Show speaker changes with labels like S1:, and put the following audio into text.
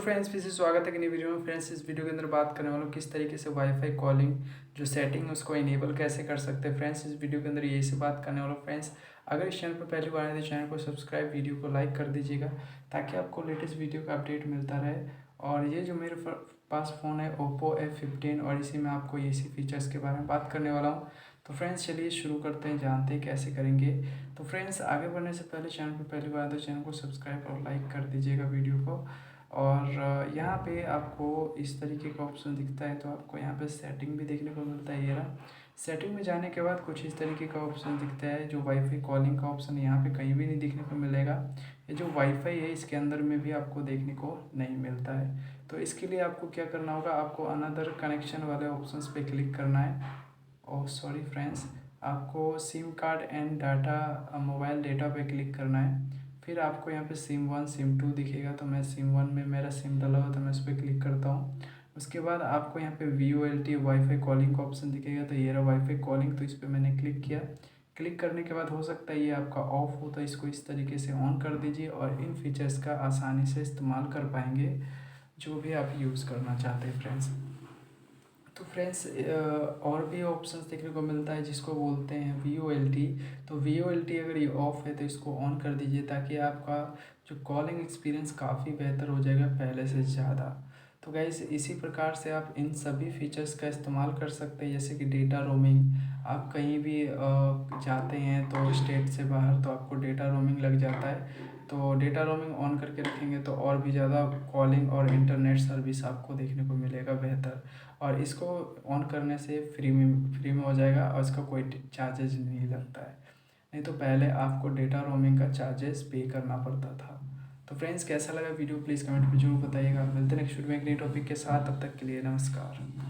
S1: Friends, फिर से स्वागत है कि नई वीडियो में। फ्रेंड्स, इस वीडियो के अंदर बात करने वालों किस तरीके से वाईफाई कॉलिंग जो सेटिंग है उसको इनेबल कैसे कर सकते हैं। फ्रेंड्स, इस वीडियो के अंदर यही से बात करने वालों। फ्रेंड्स, अगर इस चैनल पर पहली बार आए तो चैनल को सब्सक्राइब, वीडियो को लाइक कर दीजिएगा ताकि आपको लेटेस्ट वीडियो का अपडेट मिलता रहे। और ये जो मेरे पास फ़ोन है OPPO F15 और इसी में आपको इसी फीचर्स के बारे में बात करने वाला हूँ। तो फ्रेंड्स, चलिए शुरू करते हैं, जानते हैं कैसे करेंगे। तो फ्रेंड्स, आगे बढ़ने से पहले चैनल पर पहली बार तो चैनल को सब्सक्राइब और लाइक कर दीजिएगा वीडियो को। और यहाँ पे आपको इस तरीके का ऑप्शन दिखता है, तो आपको यहाँ पे सेटिंग भी देखने को मिलता है। ये रहा सेटिंग में जाने के बाद कुछ इस तरीके का ऑप्शन दिखता है, जो वाईफाई कॉलिंग का ऑप्शन यहाँ पे कहीं भी नहीं दिखने को मिलेगा। ये जो वाईफाई है इसके अंदर में भी आपको देखने को नहीं मिलता है। तो इसके लिए आपको क्या करना होगा, आपको अनदर कनेक्शन वाले ऑप्शंस पे क्लिक करना है। ओह सॉरी फ्रेंड्स, आपको SIM card and data mobile data पे क्लिक करना है। फिर आपको यहाँ पे सिम 1 सिम 2 दिखेगा, तो मैं सिम 1 में मेरा सिम डला हुआ तो मैं उस पर क्लिक करता हूँ। उसके बाद आपको यहाँ पे VoLTE वाईफाई कॉलिंग का ऑप्शन दिखेगा, तो ये रहा वाईफाई कॉलिंग, तो इस पर मैंने क्लिक किया। क्लिक करने के बाद हो सकता है ये आपका ऑफ हो, तो इसको इस तरीके से ऑन कर दीजिए और इन फीचर्स का आसानी से इस्तेमाल कर पाएंगे जो भी आप यूज़ करना चाहते हैं। फ्रेंड्स, तो फ्रेंड्स, और भी ऑप्शंस देखने को मिलता है जिसको बोलते हैं VoLTE। तो VoLTE अगर ये ऑफ है तो इसको ऑन कर दीजिए ताकि आपका जो कॉलिंग एक्सपीरियंस काफ़ी बेहतर हो जाएगा पहले से ज़्यादा। तो गाइस, इसी प्रकार से आप इन सभी फीचर्स का इस्तेमाल कर सकते हैं, जैसे कि डेटा रोमिंग। आप कहीं भी जाते हैं तो स्टेट से बाहर, तो आपको डेटा रोमिंग लग जाता है। तो डेटा रोमिंग ऑन करके रखेंगे तो और भी ज़्यादा कॉलिंग और इंटरनेट सर्विस आपको देखने को मिलेगा बेहतर। और इसको ऑन करने से फ्री में हो जाएगा और इसका कोई चार्जेज नहीं लगता है। नहीं तो पहले आपको डेटा रोमिंग का चार्जेस पे करना पड़ता था। तो फ्रेंड्स, कैसा लगा वीडियो प्लीज़ कमेंट में जरूर बताइएगा। मिलते हैं नेक्स्ट वीडियो में एक नई टॉपिक के साथ, तब तक के लिए नमस्कार।